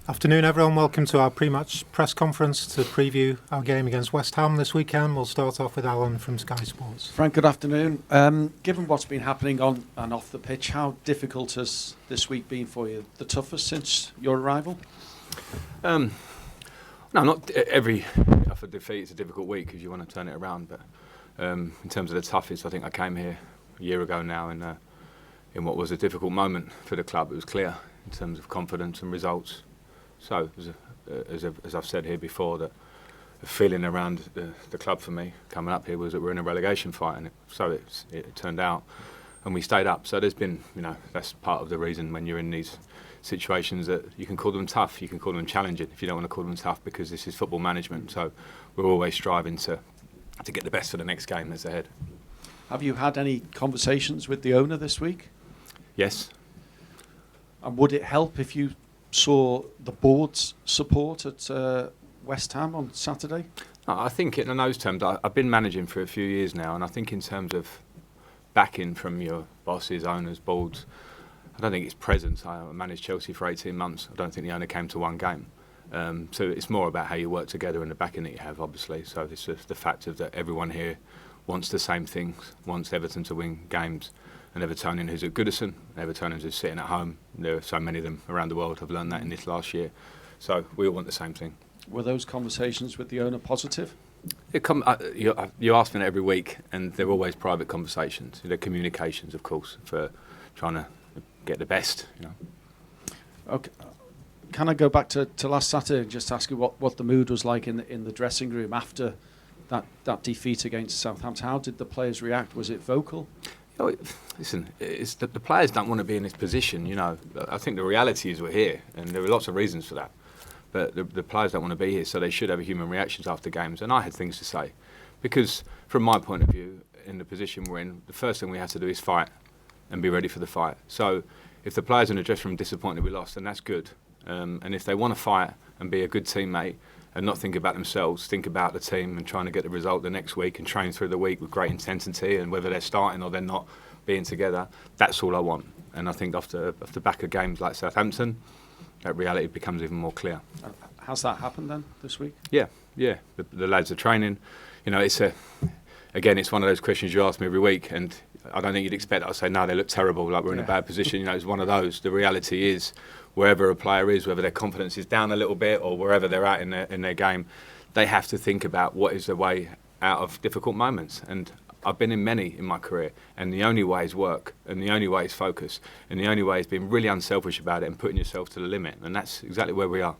Afternoon, everyone. Welcome to our pre-match press conference to preview our game against West Ham this weekend. We'll start off with Alan from Sky Sports. Frank, good afternoon. Given what's been happening on and off the pitch, how difficult has this week been for you? The toughest since your arrival? No, not every after defeat is a difficult week because you want to turn it around. But in terms of the toughest, I think I came here a year ago now in what was a difficult moment for the club. It was clear in terms of confidence and results. So, as I've said here before, that the feeling around the club for me coming up here was that we're in a relegation fight, and it turned out, and we stayed up. So there's been, that's part of the reason when you're in these situations that you can call them tough, you can call them challenging if you don't want to call them tough, because this is football management. So we're always striving to get the best for the next game that's ahead. Have you had any conversations with the owner this week? Yes. And would it help if you saw the board's support at West Ham on Saturday? I think in those terms, I've been managing for a few years now, and I think in terms of backing from your bosses, owners, boards, I don't think it's presence. I managed Chelsea for 18 months. I don't think the owner came to one game. So it's more about how you work together and the backing that you have, obviously. So it's just the fact of that everyone here wants the same things, wants Everton to win games. An Evertonian who's at Goodison, an Evertonian who's sitting at home. There are so many of them around the world. I've learned that in this last year. So we all want the same thing. Were those conversations with the owner positive? You ask me that every week, and they're always private conversations. They're communications, of course, for trying to get the best. Okay. Can I go back to last Saturday and just ask you what the mood was like in the dressing room after that defeat against Southampton? How did the players react? Was it vocal? Listen, it's the players don't want to be in this position. I think the reality is we're here, and there are lots of reasons for that. But the players don't want to be here, so they should have human reactions after games. And I had things to say, because from my point of view, in the position we're in, the first thing we have to do is fight and be ready for the fight. So if the players in the dressing room are disappointed we lost, then that's good. And if they want to fight and be a good teammate and not think about themselves, think about the team and trying to get the result the next week and train through the week with great intensity, and whether they're starting or they're not being together, that's all I want. And I think off the back of games like Southampton, that reality becomes even more clear. Has that happened then this week? Yeah. The lads are training. It's one of those questions you ask me every week, and I don't think you'd expect I'll say, no, they look terrible, like we're in a bad position. It's one of those. The reality is, wherever a player is, whether their confidence is down a little bit or wherever they're at in their game, they have to think about what is the way out of difficult moments. And I've been in many in my career, and the only way is work, and the only way is focus, and the only way is being really unselfish about it and putting yourself to the limit. And that's exactly where we are.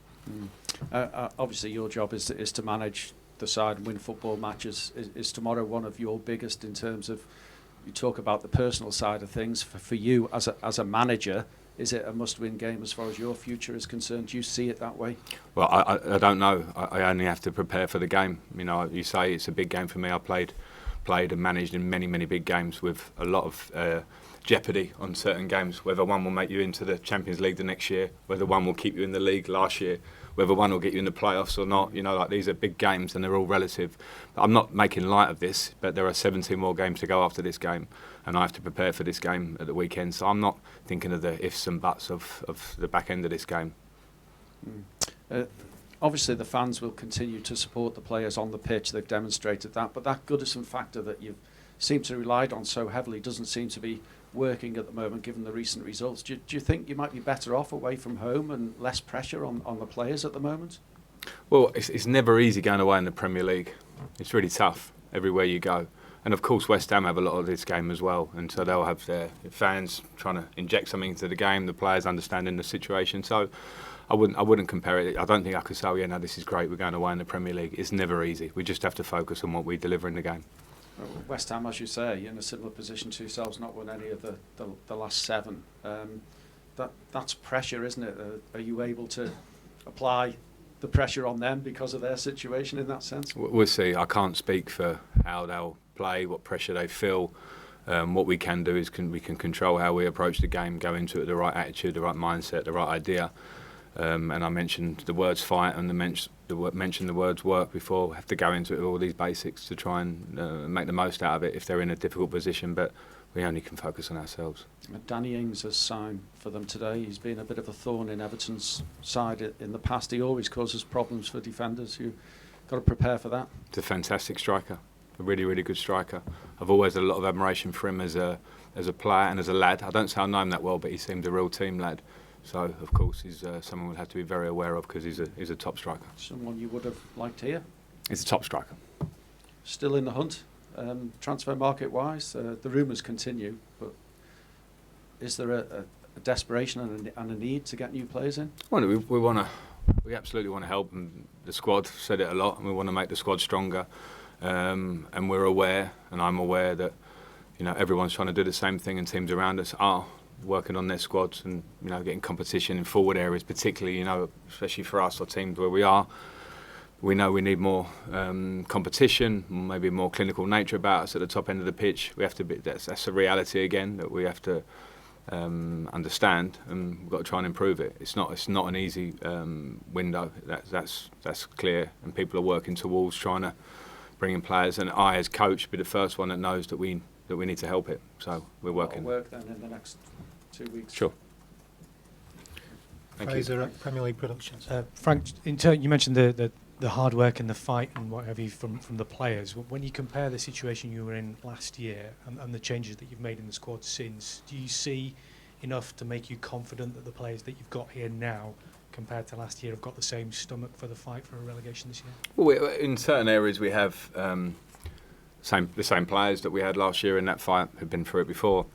Obviously, your job is to manage the side and win football matches. Is tomorrow one of your biggest in terms of, you talk about the personal side of things, for you as a manager? Is it a must-win game as far as your future is concerned? Do you see it that way? Well, I don't know. I only have to prepare for the game. You say it's a big game for me. I played and managed in many, many big games with a lot of jeopardy on certain games, whether one will make you into the Champions League the next year, whether one will keep you in the league last year, whether one will get you in the playoffs or not. These are big games and they're all relative. I'm not making light of this, but there are 17 more games to go after this game, and I have to prepare for this game at the weekend. So I'm not thinking of the ifs and buts of the back end of this game. Obviously, the fans will continue to support the players on the pitch. They've demonstrated that. But that Goodison factor that you've seemed to relied on so heavily doesn't seem to be working at the moment, given the recent results. Do you think you might be better off away from home and less pressure on the players at the moment? Well, it's never easy going away in the Premier League. It's really tough everywhere you go. And of course, West Ham have a lot of this game as well. And so they'll have their fans trying to inject something into the game, the players understanding the situation. So I wouldn't compare it. I don't think I could say, this is great, we're going away in the Premier League. It's never easy. We just have to focus on what we deliver in the game. West Ham, as you say, you're in a similar position to yourselves, not won any of the last 7. That's pressure, isn't it? Are you able to apply the pressure on them because of their situation in that sense? We'll see. I can't speak for how they'll play, what pressure they feel. What we can do is we can control how we approach the game, go into it with the right attitude, the right mindset, the right idea. And I mentioned the words fight and mentioned the words work before. Have to go into it with all these basics to try and make the most out of it if they're in a difficult position. But we only can focus on ourselves. Danny Ings has signed for them today. He's been a bit of a thorn in Everton's side in the past. He always causes problems for defenders. You've got to prepare for that. It's a fantastic striker, a really, really good striker. I've always had a lot of admiration for him as a player and as a lad. I don't say I know him that well, but he seemed a real team lad. So, of course, he's someone we'll have to be very aware of because he's a top striker. Someone you would have liked here? He's a top striker. Still in the hunt, transfer market-wise? The rumours continue, but is there a desperation and a need to get new players in? Well, we absolutely want to help, and the squad said it a lot, and we want to make the squad stronger. And we're aware, and I'm aware that everyone's trying to do the same thing, and teams around us are working on their squads and getting competition in forward areas, particularly especially for us or teams where we are. We know we need more competition, maybe more clinical nature about us at the top end of the pitch. We have to be. That's a reality again that we have to understand, and we've got to try and improve it. It's not an easy window. That's clear, and people are working towards trying to bring in players. And I, as coach, be the first one that knows that we need to help it. So we're working. Work then in the next 2 weeks. Sure. Thank Fraser at Premier League Productions. Frank, you mentioned the hard work and the fight and what have you from the players. When you compare the situation you were in last year and the changes that you've made in the squad since, do you see enough to make you confident that the players that you've got here now compared to last year have got the same stomach for the fight for a relegation this year? Well, in certain areas we have the same players that we had last year in that fight who've been through it before.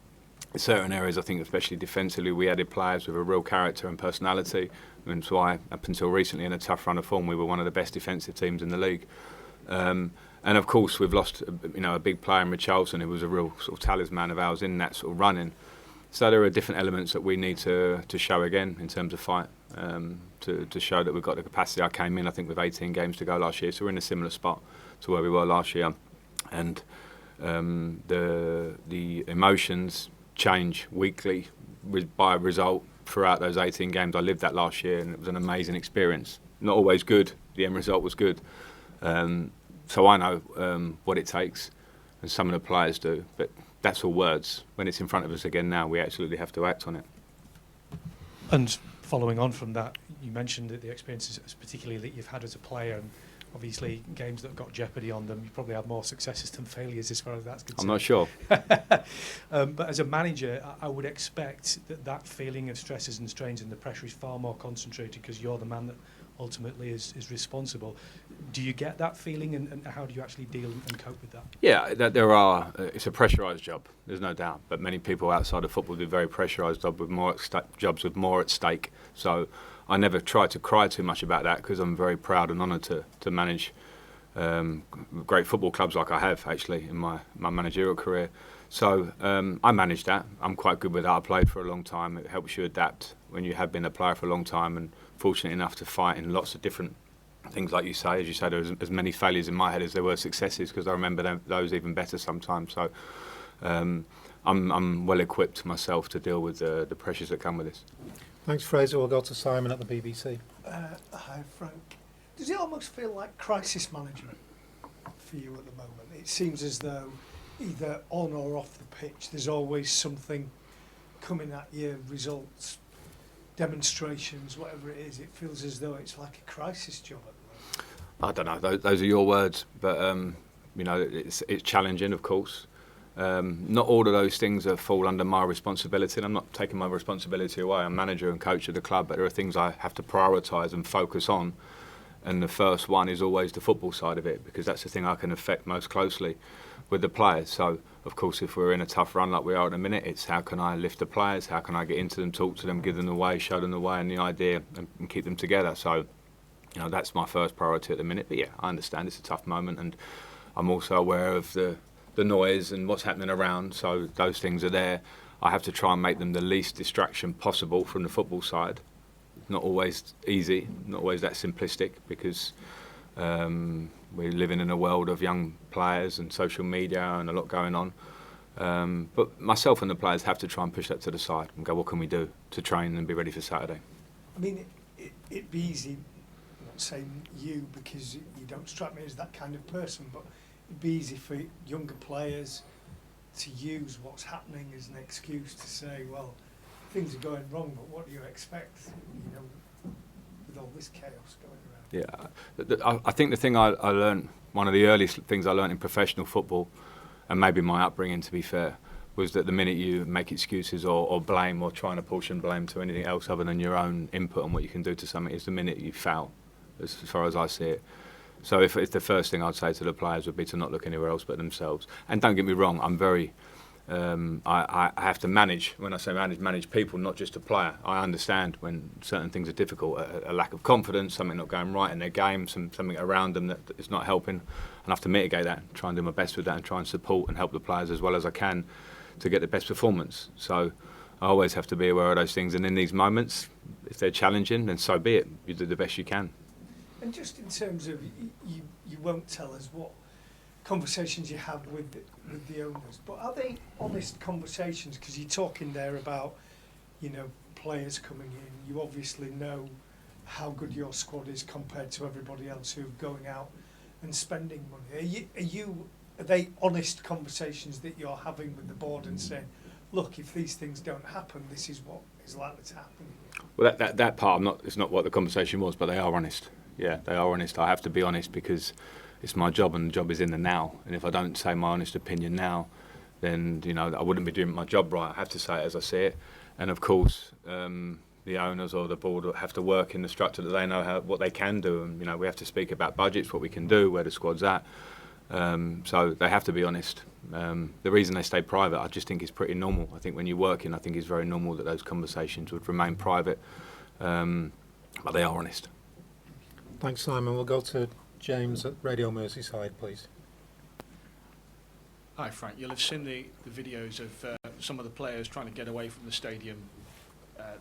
In certain areas, I think especially defensively, we added players with a real character and personality, and that's why up until recently in a tough run of form we were one of the best defensive teams in the league. And of course we've lost a big player in Richarlison, who was a real sort of talisman of ours in that sort of running. So there are different elements that we need to show again in terms of fight, to show that we've got the capacity. I came in, I think, with 18 games to go last year, so we're in a similar spot to where we were last year. And the emotions change weekly by result throughout those 18 games. I lived that last year, and it was an amazing experience. Not always good. The end result was good. So I know what it takes, and some of the players do, but that's all words. When it's in front of us again now, we absolutely have to act on it. And following on from that, you mentioned that the experiences, particularly that you've had as a player, and obviously games that have got jeopardy on them, you probably had more successes than failures as far as that's concerned. I'm not sure. But as a manager, I would expect that feeling of stresses and strains and the pressure is far more concentrated because you're the man that ultimately is responsible. Do you get that feeling, and how do you actually deal and cope with that? Yeah, it's a pressurised job, there's no doubt. But many people outside of football do very pressurised jobs with more at stake. So I never try to cry too much about that because I'm very proud and honoured to manage great football clubs like I have actually in my managerial career. So I manage that. I'm quite good with that. I played for a long time. It helps you adapt when you have been a player for a long time, and fortunate enough to fight in lots of different things, like you say. As you say, there was as many failures in my head as there were successes, because I remember those even better sometimes. So I'm well equipped myself to deal with the pressures that come with this. Thanks, Fraser. We'll go to Simon at the BBC. Hi, Frank. Does it almost feel like crisis management for you at the moment? It seems as though either on or off the pitch there's always something coming at you, results, demonstrations, whatever it is. It feels as though it's like a crisis job at the moment. I don't know, those are your words, but it's challenging, of course. Not all of those things fall under my responsibility, and I'm not taking my responsibility away. I'm manager and coach of the club, but there are things I have to prioritise and focus on, and the first one is always the football side of it, because that's the thing I can affect most closely with the players. So of course, if we're in a tough run like we are at the minute, it's how can I lift the players, how can I get into them, talk to them, give them the way, show them the way and the idea, and keep them together. So that's my first priority at the minute. But yeah, I understand it's a tough moment, and I'm also aware of the noise and what's happening around, so those things are there. I have to try and make them the least distraction possible from the football side. Not always easy, not always that simplistic, because we're living in a world of young players and social media and a lot going on. But myself and the players have to try and push that to the side and go, what can we do to train and be ready for Saturday? I mean, it'd be easy, I'm not saying you because you don't strike me as that kind of person, but it'd be easy for younger players to use what's happening as an excuse to say, well, things are going wrong, but what do you expect, you know, with all this chaos going around? Yeah, I think the thing I learned, one of the earliest things I learned in professional football, and maybe my upbringing to be fair, was that the minute you make excuses or blame or trying to portion blame to anything else other than your own input on what you can do to something is the minute you foul, as far as I see it. So if the first thing I'd say to the players would be to not look anywhere else but themselves. And don't get me wrong, I'm very... I have to manage, when I say manage people, not just a player. I understand when certain things are difficult, a lack of confidence, something not going right in their game, something around them that is not helping. And I have to mitigate that, try and do my best with that and try and support and help the players as well as I can to get the best performance. So I always have to be aware of those things. And in these moments, if they're challenging, then so be it. You do the best you can. And just in terms of, you won't tell us what conversations you have with the owners, but are they honest conversations? Because you're talking there about, you know, players coming in. You obviously know how good your squad is compared to everybody else who's going out and spending money. Are they honest conversations that you're having with the board and saying, look, if these things don't happen, this is what is likely to happen? Well, that part, it's not what the conversation was, but they are honest. Yeah, they are honest. I have to be honest because it's my job, and the job is in the now. And if I don't say my honest opinion now, then I wouldn't be doing my job right. I have to say it as I see it. And of course, the owners or the board have to work in the structure that they know what they can do. And we have to speak about budgets, what we can do, where the squad's at. So they have to be honest. The reason they stay private, I just think is pretty normal. I think when you're working, I think it's very normal that those conversations would remain private. But they are honest. Thanks, Simon. We'll go to James at Radio Merseyside, please. Hi, Frank. You'll have seen the videos of some of the players trying to get away from the stadium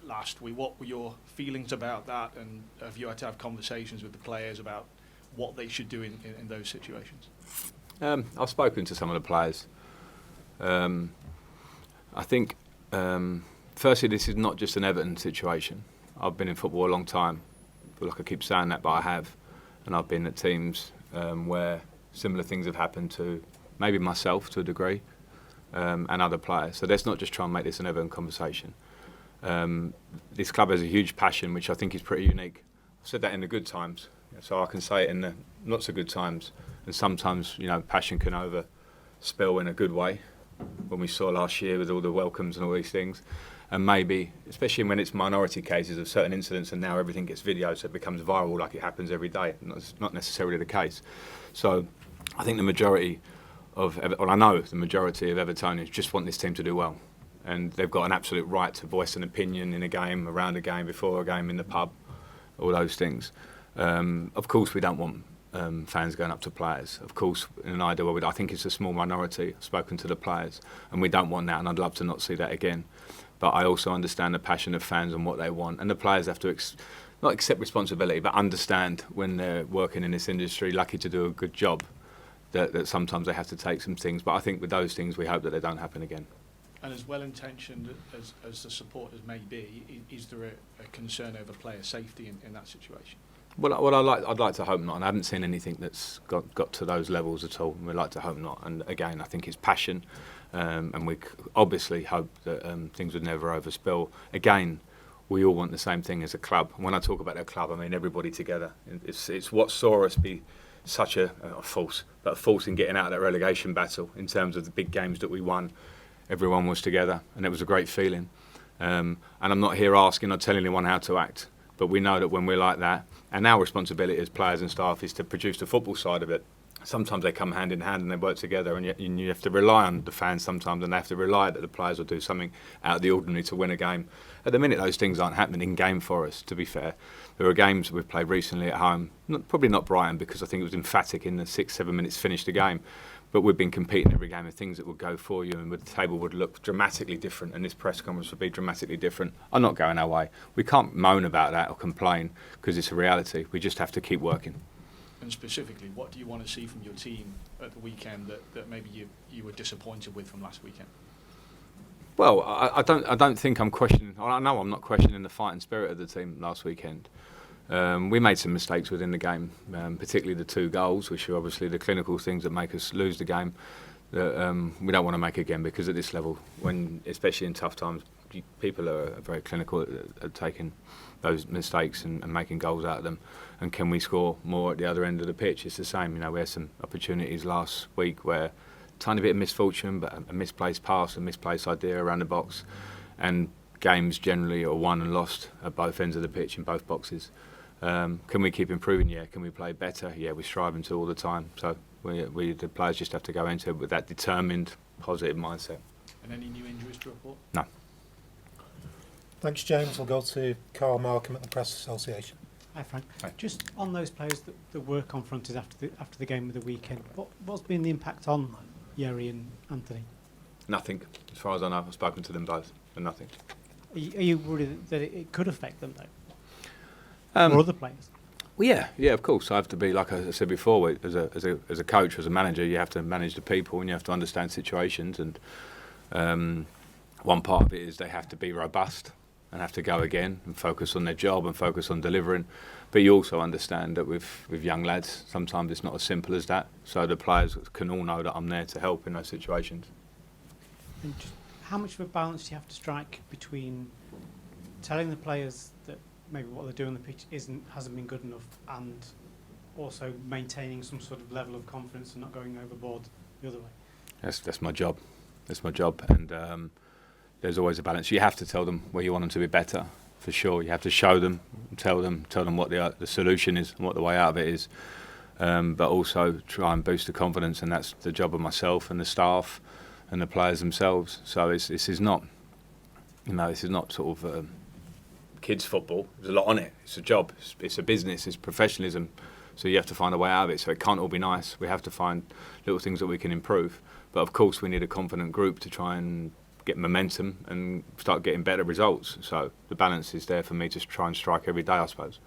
last week. What were your feelings about that, and have you had to have conversations with the players about what they should do in those situations? I've spoken to some of the players. I think, firstly, this is not just an Everton situation. I've been in football a long time. I feel like I keep saying that, but I have. And I've been at teams where similar things have happened to maybe myself to a degree and other players. So let's not just try and make this an Everton conversation. This club has a huge passion, which I think is pretty unique. I've said that in the good times, so I can say it in the not so good times. And sometimes, passion can overspill in a good way, when we saw last year with all the welcomes and all these things. And maybe, especially when it's minority cases of certain incidents and now everything gets videoed, so it becomes viral like it happens every day. And that's not necessarily the case. So I think the majority of Evertonians just want this team to do well. And they've got an absolute right to voice an opinion in a game, around a game, before a game, in the pub, all those things. Of course, we don't want fans going up to players. Of course, in an ideal world, I think it's a small minority. I've spoken to the players, and we don't want that, and I'd love to not see that again. But I also understand the passion of fans and what they want. And the players have to not accept responsibility, but understand when they're working in this industry, lucky to do a good job, that sometimes they have to take some things. But I think with those things, we hope that they don't happen again. And as well-intentioned as the supporters may be, is there a concern over player safety in that situation? Well, I'd like to hope not. And I haven't seen anything that's got to those levels at all. We'd like to hope not. And again, I think it's passion. And we obviously hope that things would never overspill. Again, we all want the same thing as a club. When I talk about a club, I mean everybody together. It's what saw us be such a force in getting out of that relegation battle in terms of the big games that we won. Everyone was together, and it was a great feeling. And I'm not here asking or telling anyone how to act, but we know that when we're like that, and our responsibility as players and staff is to produce the football side of it. Sometimes they come hand in hand and they work together, and you have to rely on the fans sometimes, and they have to rely that the players will do something out of the ordinary to win a game. At the minute, those things aren't happening in game for us, to be fair. There are games we've played recently at home, probably not Brighton, because I think it was emphatic in the 6-7 minutes finished the game, but we've been competing every game of things that would go for you, and the table would look dramatically different, and this press conference would be dramatically different. I'm not going our way. We can't moan about that or complain, because it's a reality. We just have to keep working. And specifically, what do you want to see from your team at the weekend that maybe you were disappointed with from last weekend? Well, I don't think I'm questioning. I know I'm not questioning the fighting spirit of the team last weekend. We made some mistakes within the game, particularly the 2 goals, which are obviously the clinical things that make us lose the game. that we don't want to make again, because at this level, when especially in tough times, people are very clinical at taking those mistakes and making goals out of them. And can we score more at the other end of the pitch? It's the same. We had some opportunities last week where tiny bit of misfortune, but a misplaced pass, a misplaced idea around the box, and games generally are won and lost at both ends of the pitch in both boxes. Can we keep improving? Yeah. Can we play better? Yeah, we're striving to all the time. So the players just have to go into it with that determined, positive mindset. And any new injuries to report? No. Thanks, James. We'll go to Carl Malcolm at the Press Association. Hi, Frank. Hi. Just on those players that were confronted after the game of the weekend, what's been the impact on Yuri and Anthony? Nothing. As far as I know, I've spoken to them both, and nothing. Are you worried that it could affect them, though? Or other players? Well, yeah, of course. I have to be, like I said before, as a coach, as a manager, you have to manage the people and you have to understand situations. And one part of it is they have to be robust and have to go again and focus on their job and focus on delivering. But you also understand that with young lads, sometimes it's not as simple as that. So the players can all know that I'm there to help in those situations. And just how much of a balance do you have to strike between telling the players that maybe what they're doing on the pitch hasn't been good enough, and also maintaining some sort of level of confidence and not going overboard the other way? That's my job. That's my job. And there's always a balance. You have to tell them where you want them to be better, for sure. You have to show them, tell them what the solution is and what the way out of it is. But also try and boost the confidence, and that's the job of myself and the staff and the players themselves. So this is not, this is not sort of kids football. There's a lot on it. It's a job. It's a business. It's professionalism. So you have to find a way out of it. So it can't all be nice. We have to find little things that we can improve. But of course, we need a confident group to try and get momentum and start getting better results. So the balance is there for me to try and strike every day, I suppose.